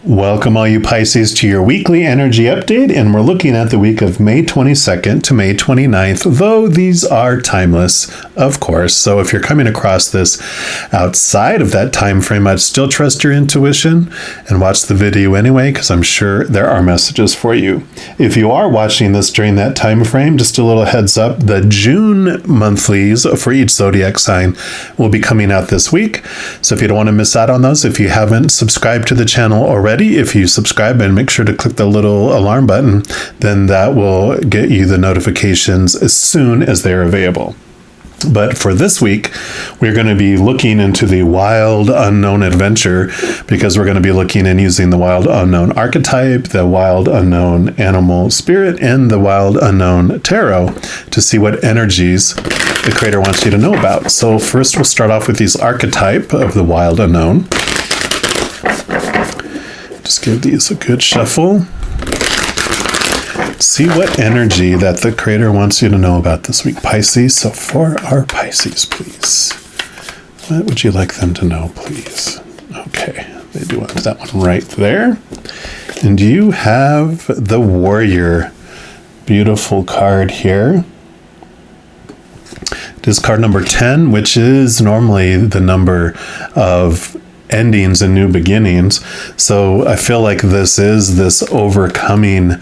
Welcome all you Pisces to your weekly energy update, and we're looking at the week of May 22nd to May 29th, though these are timeless, of course. So if you're coming across this outside of that time frame, I'd still trust your intuition and watch the video anyway, because I'm sure there are messages for you. If you are watching this during that time frame, just a little heads up, the June monthlies for each zodiac sign will be coming out this week. So if you don't want to miss out on those, if you haven't subscribed to the channel already, if you subscribe and make sure to click the little alarm button, then that will get you the notifications as soon as they're available. But for this week, we're going to be looking into the wild unknown adventure, because we're going to be looking and using the wild unknown archetype, the wild unknown animal spirit, and the wild unknown tarot to see what energies the creator wants you to know about. So first we'll start off with these archetype of the wild unknown. Just give these a good shuffle. See what energy that the creator wants you to know about this week, Pisces. So for our Pisces, please, what would you like them to know, please? Okay, they do have that one right there. And you have the Warrior. Beautiful card here. It is card number 10, which is normally the number of endings and new beginnings. So I feel like this is this overcoming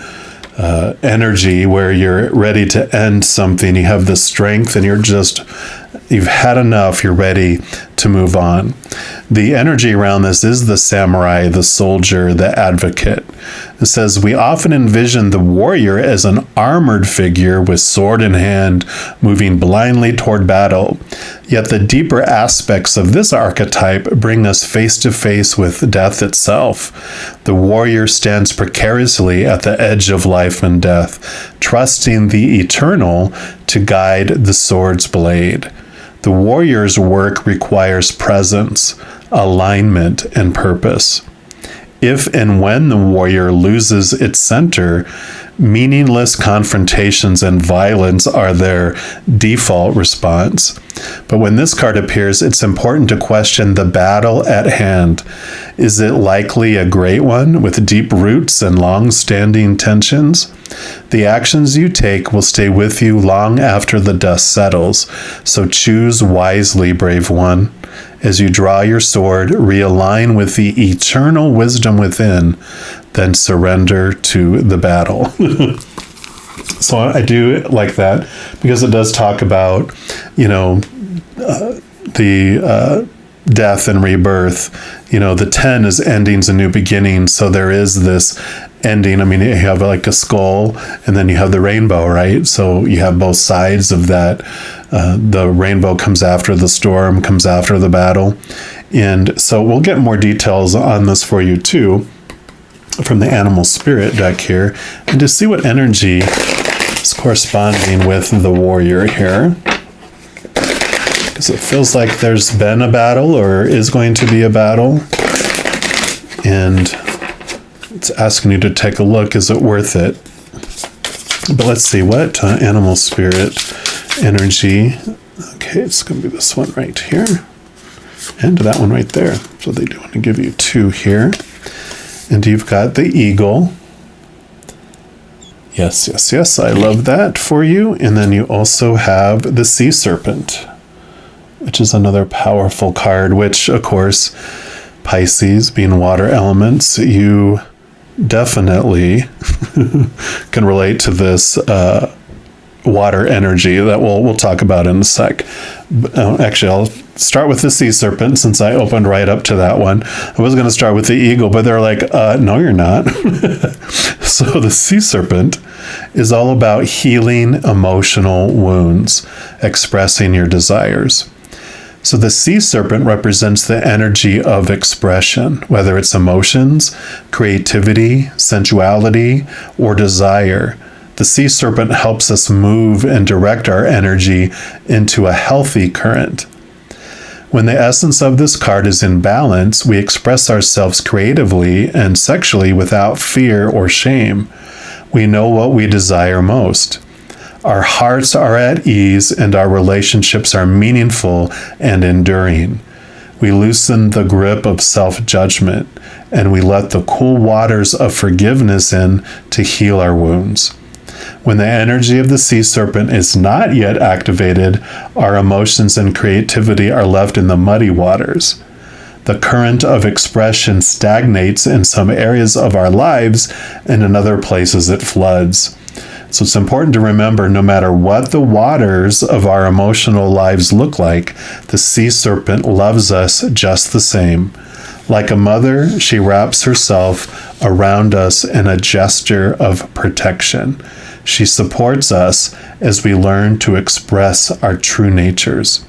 energy where you're ready to end something. You have the strength and you've had enough. You're ready to move on. The energy around this is the samurai, the soldier, the advocate. It says, we often envision the warrior as an armored figure with sword in hand, moving blindly toward battle. Yet the deeper aspects of this archetype bring us face to face with death itself. The warrior stands precariously at the edge of life and death, trusting the eternal to guide the sword's blade. The warrior's work requires presence, alignment, and purpose. If and when the warrior loses its center, meaningless confrontations and violence are their default response. But when this card appears, it's important to question the battle at hand. Is it likely a great one with deep roots and long-standing tensions? The actions you take will stay with you long after the dust settles, so choose wisely, brave one. As you draw your sword, realign with the eternal wisdom within, then surrender to the battle. So I do like that, because it does talk about, the death and rebirth. The 10 is endings and new beginnings. So there is this ending. I mean, you have like a skull and then you have the rainbow, right? So you have both sides of that. The rainbow comes after the storm, comes after the battle. And so we'll get more details on this for you too, from the animal spirit deck here, and to see what energy is corresponding with the warrior here. Because it feels like there's been a battle or is going to be a battle. And it's asking you to take a look. Is it worth it? But let's see what animal spirit energy. Okay, it's going to be this one right here. And that one right there. So they do want to give you two here. And you've got the eagle. Yes, yes, yes. I love that for you. And then you also have the sea serpent, which is another powerful card, which, of course, Pisces, being water elements, you definitely can relate to this water energy that we'll talk about in a sec. Actually, I'll start with the sea serpent, since I opened right up to that one. I was going to start with the eagle, but they're like, no, you're not. So the sea serpent is all about healing emotional wounds, expressing your desires. So the sea serpent represents the energy of expression, whether it's emotions, creativity, sensuality, or desire. The sea serpent helps us move and direct our energy into a healthy current. When the essence of this card is in balance, we express ourselves creatively and sexually without fear or shame. We know what we desire most. Our hearts are at ease and our relationships are meaningful and enduring. We loosen the grip of self-judgment, and we let the cool waters of forgiveness in to heal our wounds. When the energy of the sea serpent is not yet activated, our emotions and creativity are left in the muddy waters. The current of expression stagnates in some areas of our lives, and in other places it floods. So it's important to remember, no matter what the waters of our emotional lives look like, the sea serpent loves us just the same. Like a mother, she wraps herself around us in a gesture of protection. She supports us as we learn to express our true natures.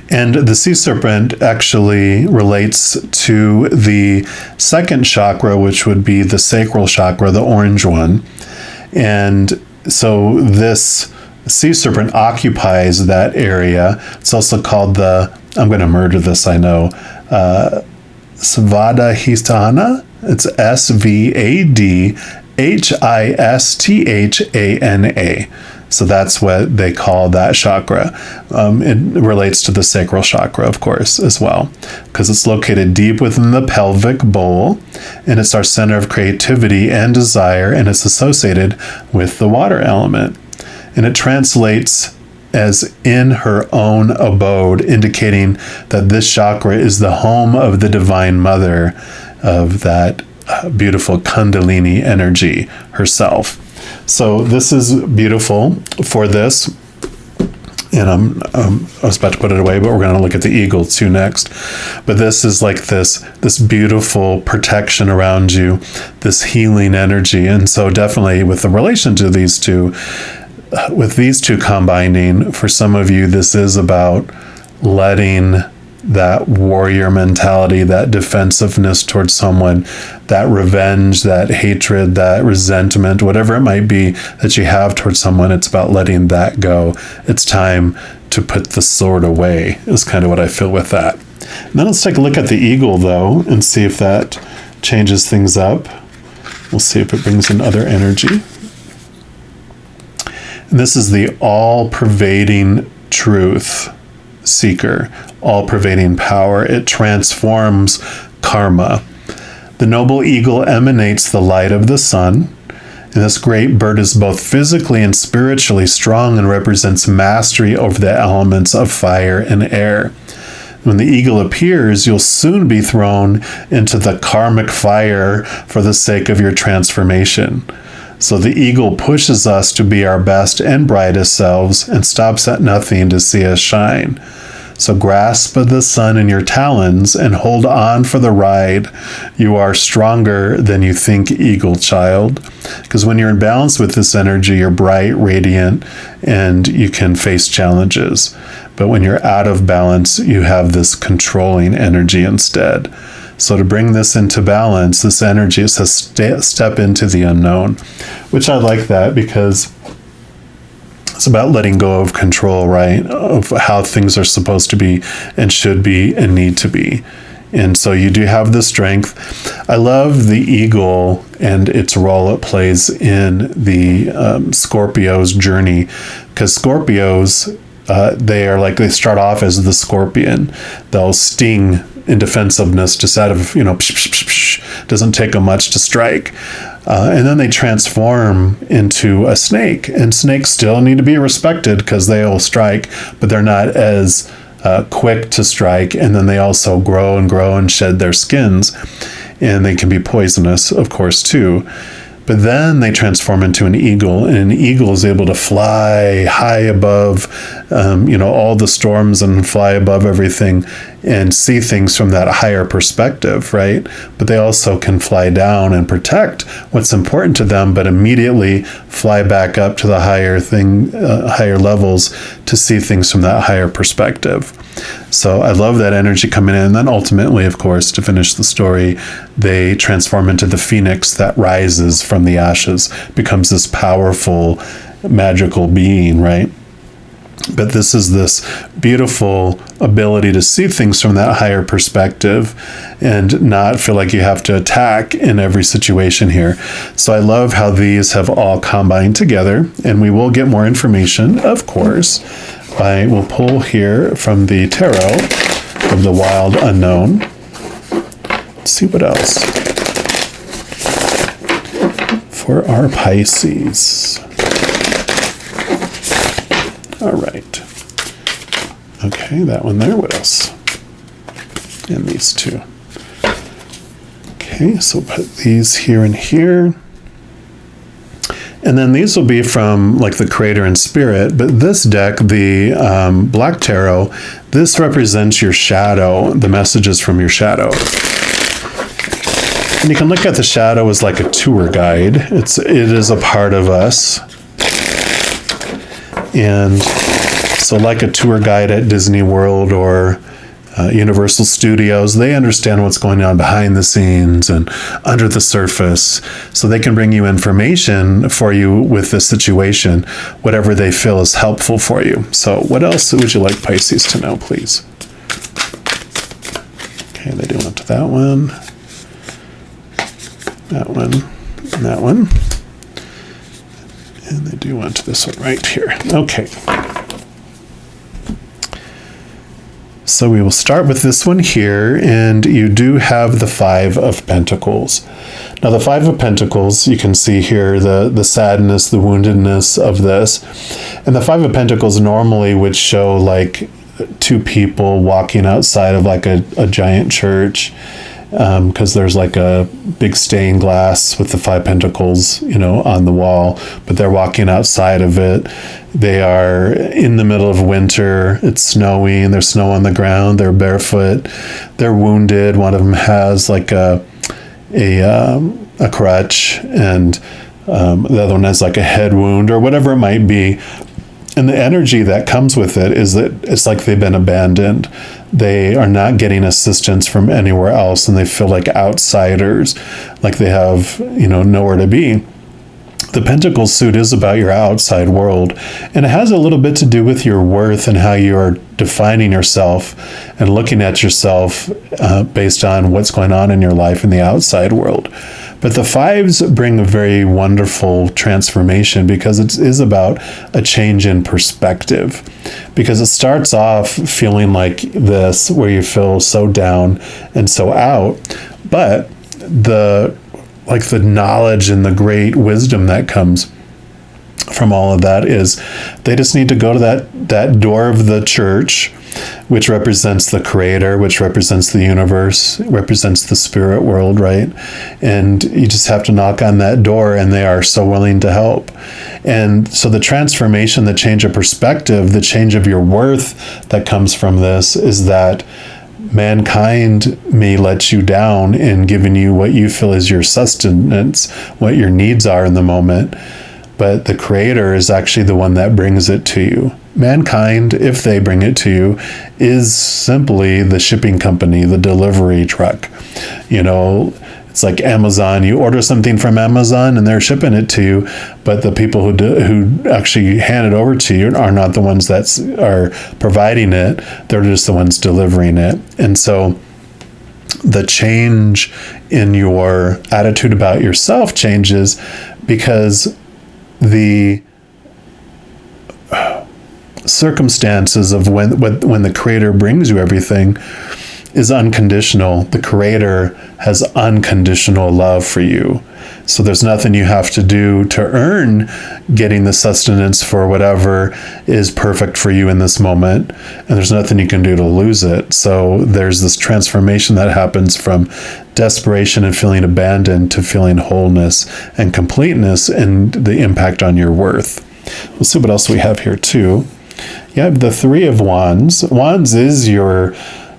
And the sea serpent actually relates to the second chakra, which would be the sacral chakra, the orange one. And so this sea serpent occupies that area. It's also called I'm going to murder this, I know, Svadhisthana. It's Svadhisthana. So that's what they call that chakra. It relates to the sacral chakra, of course, as well, because it's located deep within the pelvic bowl, and it's our center of creativity and desire, and it's associated with the water element. And it translates as in her own abode, indicating that this chakra is the home of the Divine Mother, of that beautiful Kundalini energy herself. So this is beautiful for this. And I was about to put it away, but we're going to look at the eagle too next. But this is like this beautiful protection around you, this healing energy. And so definitely with the relation to these two, with these two combining, for some of you, this is about letting that warrior mentality, that defensiveness towards someone, that revenge, that hatred, that resentment, whatever it might be that you have towards someone, it's about letting that go. It's time to put the sword away, is kind of what I feel with that. And then let's take a look at the eagle, though, and see if that changes things up. We'll see if it brings in other energy. And this is the all-pervading truth seeker, all-pervading power. It transforms karma. The noble eagle emanates the light of the sun, and this great bird is both physically and spiritually strong and represents mastery over the elements of fire and air. When the eagle appears, you'll soon be thrown into the karmic fire for the sake of your transformation. So the eagle pushes us to be our best and brightest selves and stops at nothing to see us shine. So grasp the sun in your talons and hold on for the ride. You are stronger than you think, eagle child. Because when you're in balance with this energy, you're bright, radiant, and you can face challenges. But when you're out of balance, you have this controlling energy instead. So to bring this into balance, this energy, it says step into the unknown, which I like that because it's about letting go of control, right? Of how things are supposed to be and should be and need to be. And so you do have the strength. I love the eagle and its role it plays in the Scorpio's journey, because Scorpios, they start off as the scorpion. They'll sting in defensiveness just out of, doesn't take them much to strike. And then they transform into a snake. And snakes still need to be respected because they will strike, but they're not as quick to strike. And then they also grow and shed their skins. And they can be poisonous, of course, too. But then they transform into an eagle, and an eagle is able to fly high above, all the storms and fly above everything and see things from that higher perspective, right? But they also can fly down and protect what's important to them, but immediately fly back up to the higher levels to see things from that higher perspective. So I love that energy coming in. And then ultimately, of course, to finish the story, they transform into the phoenix that rises from the ashes, becomes this powerful, magical being, right? But this is this beautiful ability to see things from that higher perspective and not feel like you have to attack in every situation here. So I love how these have all combined together, and we will get more information, of course. I will pull here from the tarot of the wild unknown. Let's see what else for our Pisces. All right. Okay, that one there. What else? And these two. Okay, so put these here and here. And then these will be from like the Creator and Spirit. But this deck, the Black Tarot, this represents your shadow, the messages from your shadow. And you can look at the shadow as like a tour guide. It is a part of us. And so like a tour guide at Disney World or Universal Studios, they understand what's going on behind the scenes and under the surface, so they can bring you information for you with the situation, whatever they feel is helpful for you. So what else would you like Pisces to know, please? Okay, they do want to that one, that one, and that one. And they do want to this one right here. Okay. So we will start with this one here, and you do have the Five of Pentacles. Now the Five of Pentacles, you can see here the sadness, the woundedness of this. And the Five of Pentacles normally would show like two people walking outside of like a giant church, because there's like a big stained glass with the Five Pentacles, on the wall, but they're walking outside of it. They are in the middle of winter. It's snowing. There's snow on the ground. They're barefoot. They're wounded. One of them has like a crutch, and the other one has like a head wound or whatever it might be. And the energy that comes with it is that it's like they've been abandoned. They are not getting assistance from anywhere else, and they feel like outsiders, like they have, nowhere to be. The Pentacles suit is about your outside world, and it has a little bit to do with your worth and how you are defining yourself and looking at yourself based on what's going on in your life in the outside world. But the fives bring a very wonderful transformation, because it is about a change in perspective. Because it starts off feeling like this, where you feel so down and so out, but the knowledge and the great wisdom that comes from all of that is they just need to go to that door of the church, which represents the Creator, which represents the universe, represents the spirit world, right? And you just have to knock on that door, and they are so willing to help. And so the transformation, the change of perspective, the change of your worth that comes from this is that mankind may let you down in giving you what you feel is your sustenance, what your needs are in the moment. But the Creator is actually the one that brings it to you. Mankind, if they bring it to you, is simply the shipping company, the delivery truck. It's like Amazon. You order something from Amazon and they're shipping it to you, but the people who actually hand it over to you are not the ones that are providing it. They're just the ones delivering it. And so the change in your attitude about yourself changes, because the circumstances of when the Creator brings you everything is unconditional. The Creator has unconditional love for you. So there's nothing you have to do to earn getting the sustenance for whatever is perfect for you in this moment. And there's nothing you can do to lose it. So there's this transformation that happens from desperation and feeling abandoned to feeling wholeness and completeness, and the impact on your worth. We'll see what else we have here too. You have the Three of Wands. Wands is your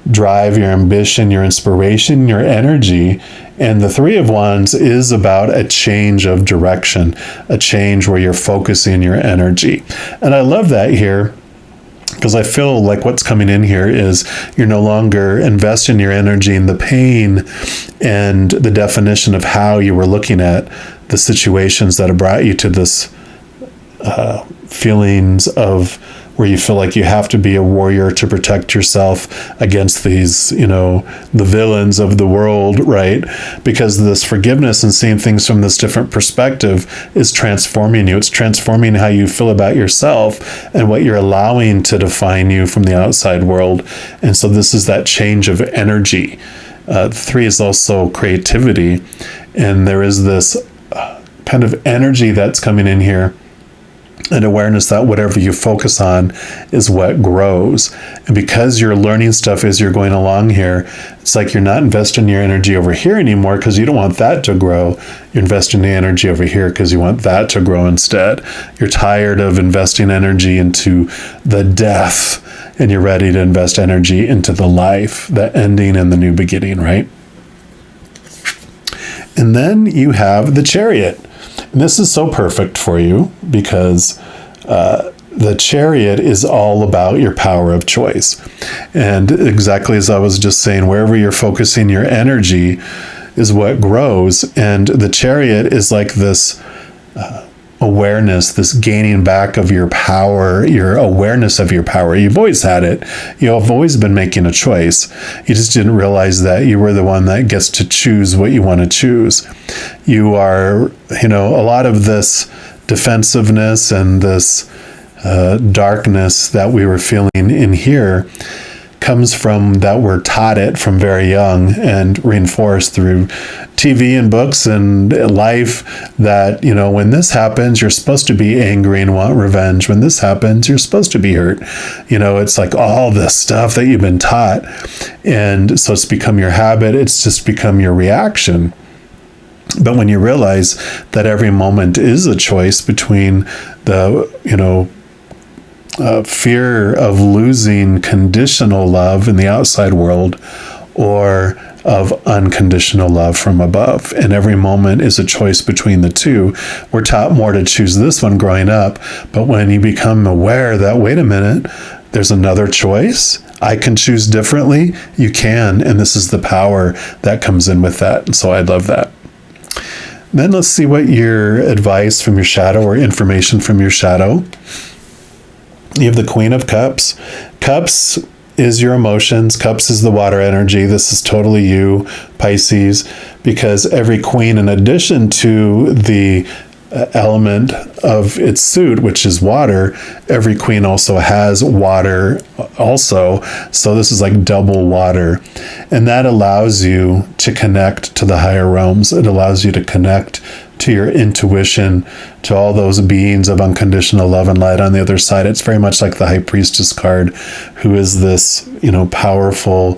drive, your ambition, your inspiration, your energy. And the Three of Wands is about a change of direction, a change where you're focusing your energy. And I love that here, because I feel like what's coming in here is you're no longer investing your energy in the pain and the definition of how you were looking at the situations that have brought you to this feelings of where you feel like you have to be a warrior to protect yourself against these, the villains of the world, right? Because this forgiveness and seeing things from this different perspective is transforming you. It's transforming how you feel about yourself and what you're allowing to define you from the outside world. And so this is that change of energy. 3 is also creativity. And there is this kind of energy that's coming in here, and awareness that whatever you focus on is what grows. And because you're learning stuff as you're going along here, it's like you're not investing your energy over here anymore because you don't want that to grow. You're investing the energy over here because you want that to grow instead. You're tired of investing energy into the death, and you're ready to invest energy into the life, the ending and the new beginning, right? And then you have the Chariot. And this is so perfect for you because the Chariot is all about your power of choice. And exactly as I was just saying, wherever you're focusing your energy is what grows. And the Chariot is like this awareness, this gaining back of your power, your awareness of your power. You've always had it. You've always been making a choice. You just didn't realize that you were the one that gets to choose what you want to choose. You are, a lot of this defensiveness and this darkness that we were feeling in here comes from that we're taught it from very young and reinforced through TV and books and life that, when this happens, you're supposed to be angry and want revenge. When this happens, you're supposed to be hurt. It's like all this stuff that you've been taught. And so it's become your habit. It's just become your reaction. But when you realize that every moment is a choice between the, fear of losing conditional love in the outside world or of unconditional love from above. And every moment is a choice between the two. We're taught more to choose this one growing up. But when you become aware that, wait a minute, there's another choice, I can choose differently, you can. And this is the power that comes in with that. And so I love that. Then let's see what your advice from your shadow or information from your shadow. You have the Queen of Cups. Cups is your emotions. Cups is the water energy. This is totally you, Pisces, because every queen, in addition to the element of its suit, which is water, every queen also has water also. So this is like double water. And that allows you to connect to the higher realms. It allows you to connect to your intuition, to all those beings of unconditional love and light on the other side. It's very much like the High Priestess card, who is this, powerful,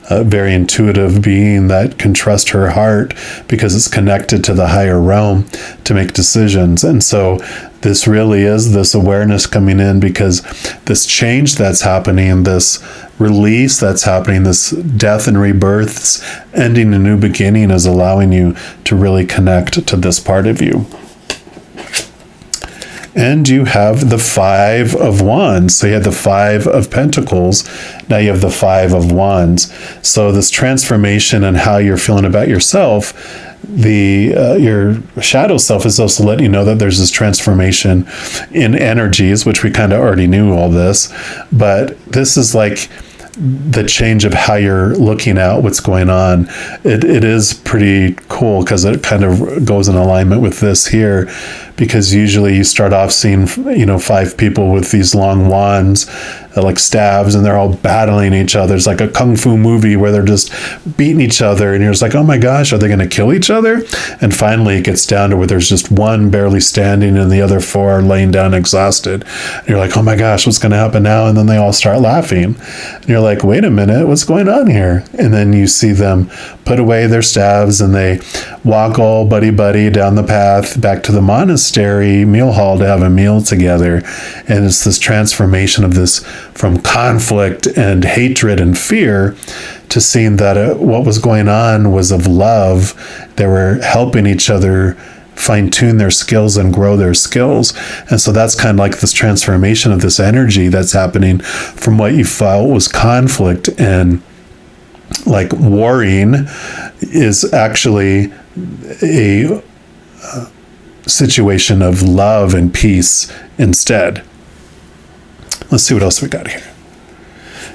very intuitive being that can trust her heart because it's connected to the higher realm to make decisions. And so this really is this awareness coming in, because this change that's happening, this release that's happening, this death and rebirths, ending a new beginning, is allowing you to really connect to this part of you. And you have the 5 of Wands. So you had the 5 of Pentacles. Now you have the 5 of Wands. So this transformation and how you're feeling about yourself, your shadow self is also letting you know that there's this transformation in energies, which we kind of already knew all this. But this is like the change of how you're looking at what's going on. It is pretty cool because it kind of goes in alignment with this here, because usually you start off seeing 5 people with these long wands, like staves, and they're all battling each other. It's like a kung fu movie where they're just beating each other, and you're just like, oh my gosh, are they going to kill each other? And finally it gets down to where there's just one barely standing and the other 4 are laying down exhausted. And you're like, oh my gosh, what's going to happen now? And then they all start laughing. And you're like, wait a minute, what's going on here? And then you see them put away their staves and they walk all buddy-buddy down the path back to the monastery meal hall to have a meal together. And it's this transformation of this from conflict and hatred and fear to seeing that what was going on was of love. They were helping each other fine-tune their skills and grow their skills. And so that's kind of like this transformation of this energy that's happening from what you felt was conflict and like warring is actually a situation of love and peace instead. Let's see what else we got here.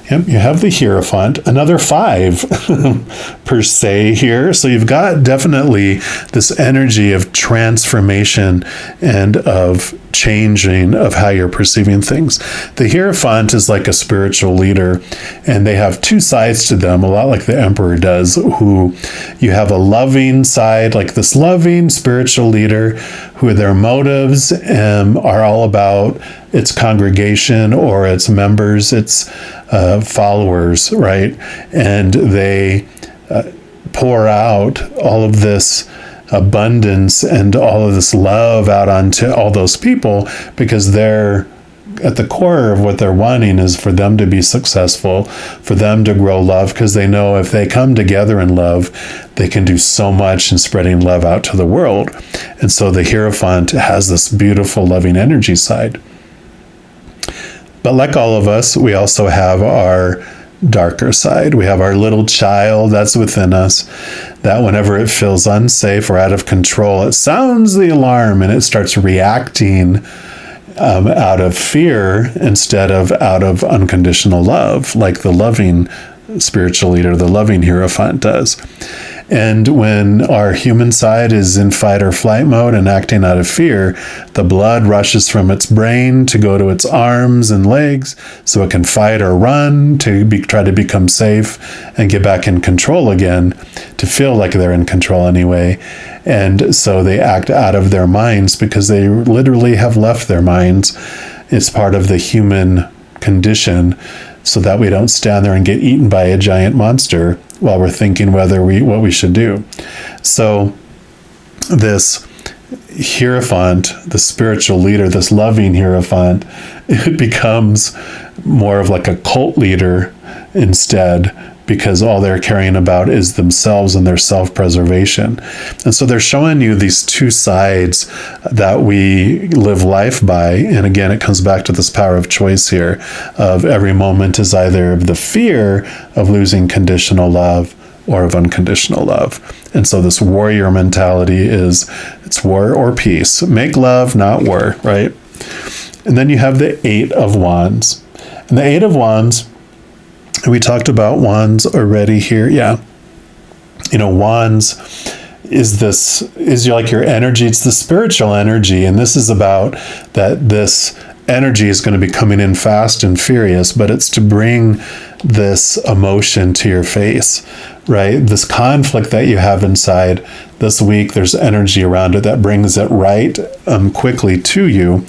Yep, you have the Hierophant, another 5 per se here. So you've got definitely this energy of transformation and of changing of how you're perceiving things. The Hierophant is like a spiritual leader, and they have 2 sides to them, a lot like the Emperor does, who you have a loving side, like this loving spiritual leader, who their motives are all about its congregation or its members, its followers, right? And they pour out all of this abundance and all of this love out onto all those people, because they're at the core of what they're wanting is for them to be successful, for them to grow love, because they know if they come together in love, they can do so much in spreading love out to the world. And so the Hierophant has this beautiful loving energy side. But like all of us, we also have our darker side. We have our little child that's within us, that whenever it feels unsafe or out of control, it sounds the alarm and it starts reacting out of fear instead of out of unconditional love, like the loving spiritual leader, the loving Hierophant does. And when our human side is in fight or flight mode and acting out of fear, the blood rushes from its brain to go to its arms and legs so it can fight or run to try to become safe and get back in control again, to feel like they're in control anyway. And so they act out of their minds because they literally have left their minds. It's part of the human condition, so that we don't stand there and get eaten by a giant monster while we're thinking what we should do. So this Hierophant, the spiritual leader, this loving Hierophant, it becomes more of like a cult leader instead, because all they're caring about is themselves and their self-preservation. And so they're showing you these 2 sides that we live life by. And again, it comes back to this power of choice here, of every moment is either the fear of losing conditional love or of unconditional love. And so this warrior mentality is, it's war or peace. Make love, not war, right? And then you have the 8 of Wands. And the 8 of Wands, we talked about wands already here. Yeah. Wands is like your energy. It's the spiritual energy. And this is about that this energy is going to be coming in fast and furious, but it's to bring this emotion to your face, right? This conflict that you have inside this week, there's energy around it that brings it right quickly to you,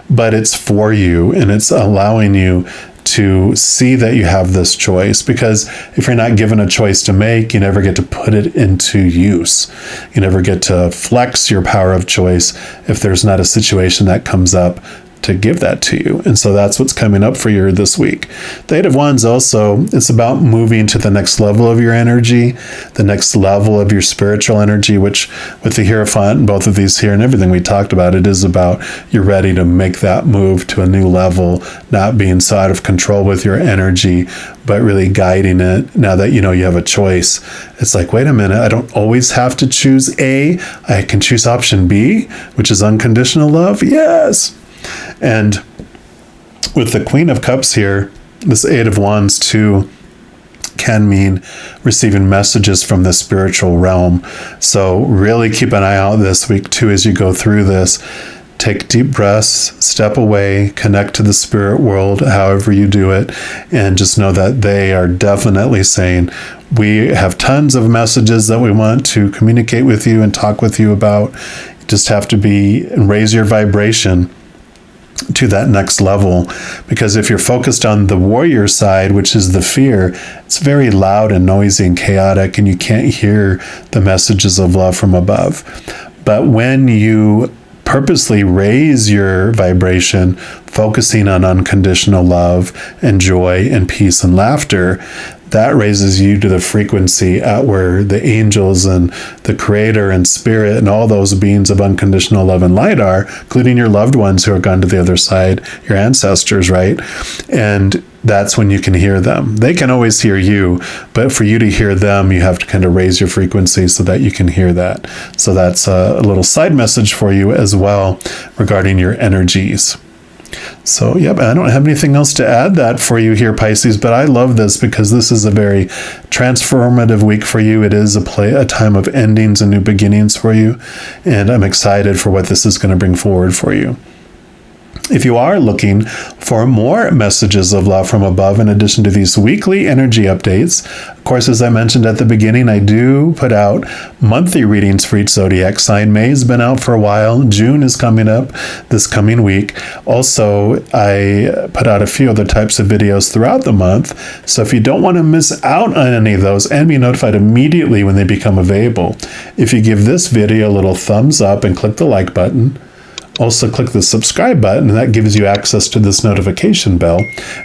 but it's for you, and it's allowing you to see that you have this choice, because if you're not given a choice to make, you never get to put it into use. You never get to flex your power of choice if there's not a situation that comes up to give that to you. And so that's what's coming up for you this week. The 8 of Wands also, it's about moving to the next level of your energy, the next level of your spiritual energy, which with the Hierophant and both of these here and everything we talked about, it is about you're ready to make that move to a new level, not being so out of control with your energy, but really guiding it now that you know you have a choice. It's like, wait a minute, I don't always have to choose A. I can choose option B, which is unconditional love. Yes. And with the Queen of Cups here, this 8 of Wands too can mean receiving messages from the spiritual realm. So really keep an eye out this week too as you go through this. Take deep breaths, step away, connect to the spirit world, however you do it, and just know that they are definitely saying, we have tons of messages that we want to communicate with you and talk with you about. You just have to raise your vibration to that next level, because if you're focused on the warrior side, which is the fear, it's very loud and noisy and chaotic, and you can't hear the messages of love from above. But when you purposely raise your vibration, focusing on unconditional love and joy and peace and laughter, that raises you to the frequency at where the angels and the creator and spirit and all those beings of unconditional love and light are, including your loved ones who are gone to the other side, your ancestors, right? And that's when you can hear them. They can always hear you, but for you to hear them, you have to kind of raise your frequency so that you can hear that. So that's a little side message for you as well regarding your energies. So, yep, I don't have anything else to add that for you here, Pisces, but I love this because this is a very transformative week for you. It is a time of endings and new beginnings for you, and I'm excited for what this is going to bring forward for you. If you are looking for more messages of love from above, in addition to these weekly energy updates, of course, as I mentioned at the beginning, I do put out monthly readings for each zodiac sign. May has been out for a while. June is coming up this coming week. Also, I put out a few other types of videos throughout the month. So if you don't want to miss out on any of those and be notified immediately when they become available, if you give this video a little thumbs up and click the like button, also click the subscribe button, and that gives you access to this notification bell.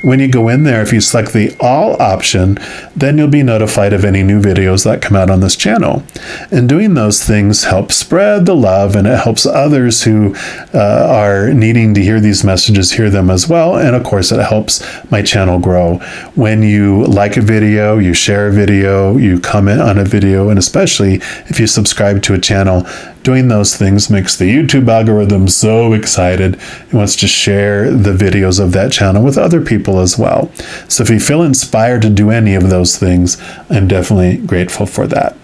When you go in there, if you select the all option, then you'll be notified of any new videos that come out on this channel. And doing those things helps spread the love, and it helps others who are needing to hear these messages hear them as well. And of course, it helps my channel grow. When you like a video, you share a video, you comment on a video, and especially if you subscribe to a channel, doing those things makes the YouTube algorithm so excited. It wants to share the videos of that channel with other people as well. So if you feel inspired to do any of those things, I'm definitely grateful for that.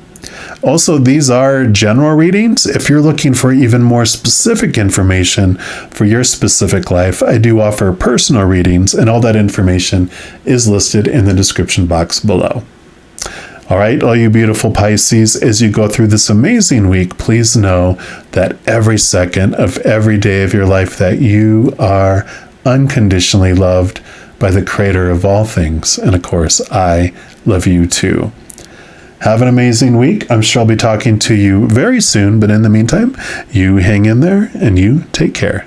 Also, these are general readings. If you're looking for even more specific information for your specific life, I do offer personal readings, and all that information is listed in the description box below. All right, all you beautiful Pisces, as you go through this amazing week, please know that every second of every day of your life that you are unconditionally loved by the Creator of all things. And of course, I love you too. Have an amazing week. I'm sure I'll be talking to you very soon, but in the meantime, you hang in there and you take care.